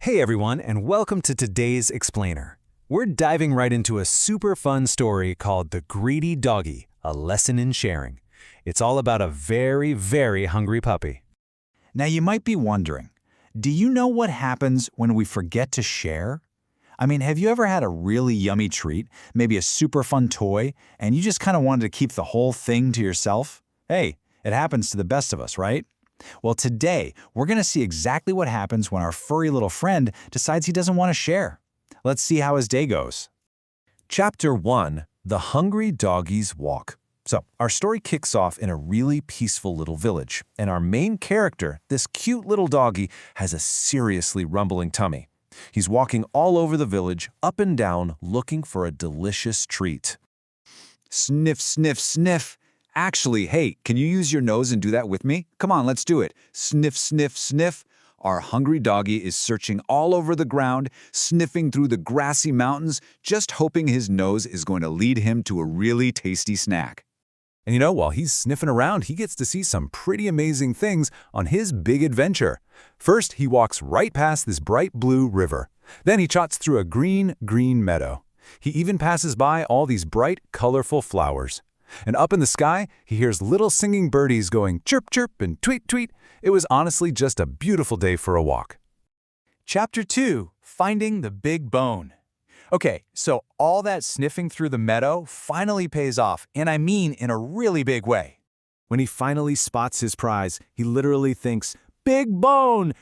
Hey everyone, and welcome to today's Explainer. We're diving right into a super fun story called The Greedy Doggy, A Lesson in Sharing. It's all about a very, very hungry puppy. Now you might be wondering, do you know what happens when we forget to share? I mean, have you ever had a really yummy treat, maybe a super fun toy, and you just kind of wanted to keep the whole thing to yourself? Hey, it happens to the best of us, right? Well, today, we're going to see exactly what happens when our furry little friend decides he doesn't want to share. Let's see how his day goes. Chapter 1, The Hungry Doggy's Walk. So, our story kicks off in a really peaceful little village, and our main character, this cute little doggy, has a seriously rumbling tummy. He's walking all over the village, up and down, looking for a delicious treat. Sniff, sniff, sniff. Actually, hey, can you use your nose and do that with me? Come on, let's do it. Sniff, sniff, sniff. Our hungry doggy is searching all over the ground, sniffing through the grassy mountains, just hoping his nose is going to lead him to a really tasty snack. And you know, while he's sniffing around, he gets to see some pretty amazing things on his big adventure. First, he walks right past this bright blue river. Then he trots through a green meadow. He even passes by all these bright, colorful flowers. And up in the sky, he hears little singing birdies going chirp, chirp, and tweet, tweet. It was honestly just a beautiful day for a walk. Chapter 2, Finding the Big Bone. Okay, so all that sniffing through the meadow finally pays off, and I mean in a really big way. When he finally spots his prize, he literally thinks, big bone,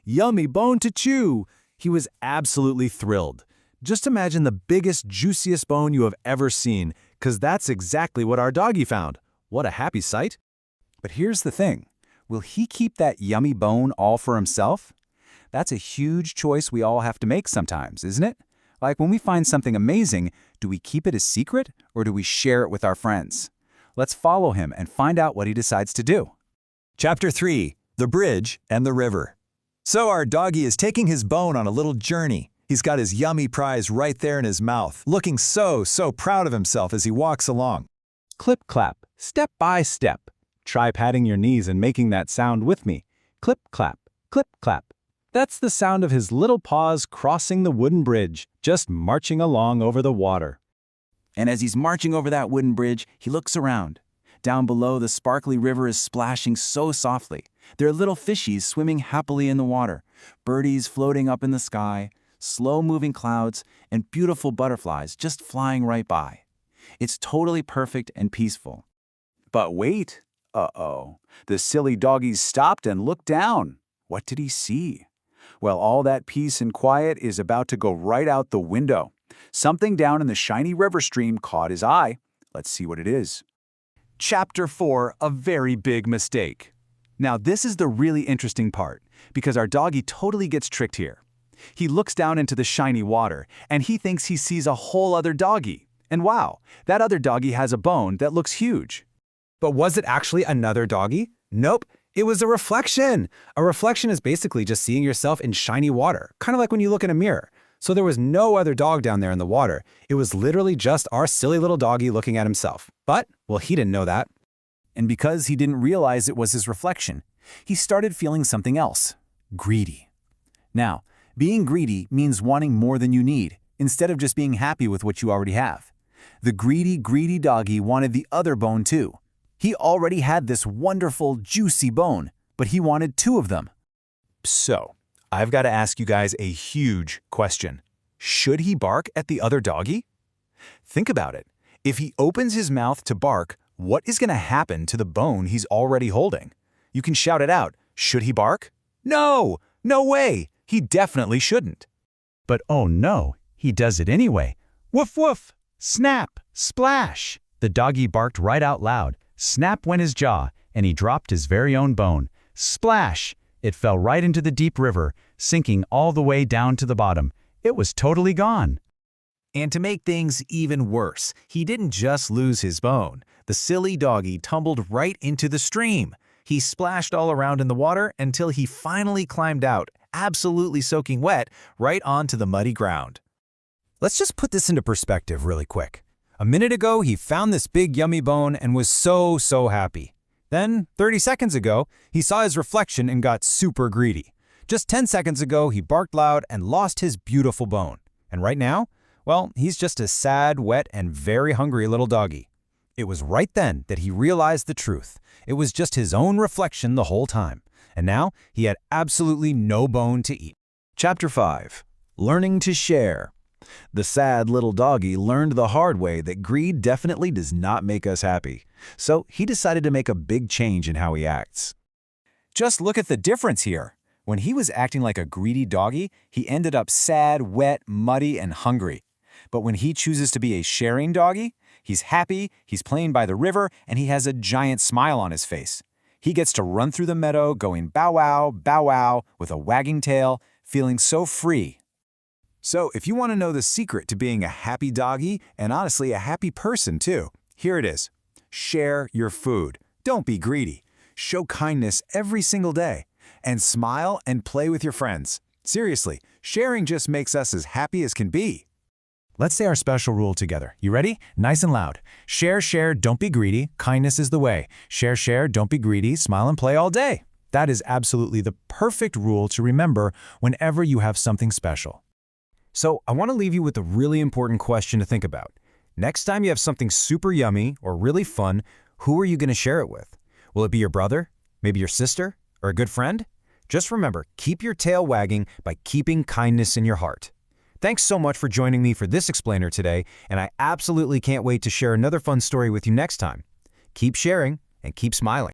yummy bone to chew. He was absolutely thrilled. Just imagine the biggest, juiciest bone you have ever seen, because that's exactly what our doggy found. What a happy sight. But here's the thing. Will he keep that yummy bone all for himself? That's a huge choice we all have to make sometimes, isn't it? Like when we find something amazing, do we keep it a secret or do we share it with our friends? Let's follow him and find out what he decides to do. Chapter 3, The Bridge and the River. So our doggy is taking his bone on a little journey. He's got his yummy prize right there in his mouth, looking so proud of himself as he walks along. Clip, clap, step by step. Try patting your knees and making that sound with me. Clip, clap, clip, clap. That's the sound of his little paws crossing the wooden bridge, just marching along over the water. And as he's marching over that wooden bridge, he looks around. Down below, the sparkly river is splashing so softly. There are little fishies swimming happily in the water, birdies floating up in the sky, slow-moving clouds, and beautiful butterflies just flying right by. It's totally perfect and peaceful. But wait, the silly doggy stopped and looked down. What did he see? Well, all that peace and quiet is about to go right out the window. Something down in the shiny river stream caught his eye. Let's see what it is. Chapter 4, A Very Big Mistake. Now this is the really interesting part, because our doggy totally gets tricked here. He looks down into the shiny water, and he thinks he sees a whole other doggy. And wow, that other doggy has a bone that looks huge. But was it actually another doggy? Nope, it was a reflection. A reflection is basically just seeing yourself in shiny water, kind of like when you look in a mirror. So there was no other dog down there in the water. It was literally just our silly little doggy looking at himself. But, well, he didn't know that. And because he didn't realize it was his reflection, he started feeling something else. Greedy. Now, being greedy means wanting more than you need, instead of just being happy with what you already have. The greedy doggy wanted the other bone too. He already had this wonderful, juicy bone, but he wanted two of them. So, I've got to ask you guys a huge question. Should he bark at the other doggy? Think about it. If he opens his mouth to bark, what is going to happen to the bone he's already holding? You can shout it out. Should he bark? No! No way! He definitely shouldn't. But oh no, he does it anyway. Woof woof! Snap! Splash! The doggy barked right out loud. Snap went his jaw, and he dropped his very own bone. Splash! It fell right into the deep river, sinking all the way down to the bottom. It was totally gone. And to make things even worse, he didn't just lose his bone. The silly doggy tumbled right into the stream. He splashed all around in the water until he finally climbed out, absolutely soaking wet, right onto the muddy ground. Let's just put this into perspective really quick. A minute ago, he found this big yummy bone and was so happy. Then, 30 seconds ago, he saw his reflection and got super greedy. Just 10 seconds ago, he barked loud and lost his beautiful bone. And right now, well, he's just a sad, wet, and very hungry little doggy. It was right then that he realized the truth. It was just his own reflection the whole time. And now he had absolutely no bone to eat. Chapter 5. Learning to Share. The sad little doggy learned the hard way that greed definitely does not make us happy. So he decided to make a big change in how he acts. Just look at the difference here. When he was acting like a greedy doggy, he ended up sad, wet, muddy, and hungry. But when he chooses to be a sharing doggy, he's happy, he's playing by the river, and he has a giant smile on his face. He gets to run through the meadow going bow wow, with a wagging tail, feeling so free. So if you want to know the secret to being a happy doggy, and honestly a happy person too, here it is. Share your food. Don't be greedy. Show kindness every single day. And smile and play with your friends. Seriously, sharing just makes us as happy as can be. Let's say our special rule together. You ready? Nice and loud. Share, share, don't be greedy. Kindness is the way. Share, share, don't be greedy. Smile and play all day. That is absolutely the perfect rule to remember whenever you have something special. So I want to leave you with a really important question to think about. Next time you have something super yummy or really fun, who are you going to share it with? Will it be your brother? Maybe your sister? Or a good friend? Just remember, keep your tail wagging by keeping kindness in your heart. Thanks so much for joining me for this explainer today, and I absolutely can't wait to share another fun story with you next time. Keep sharing and keep smiling.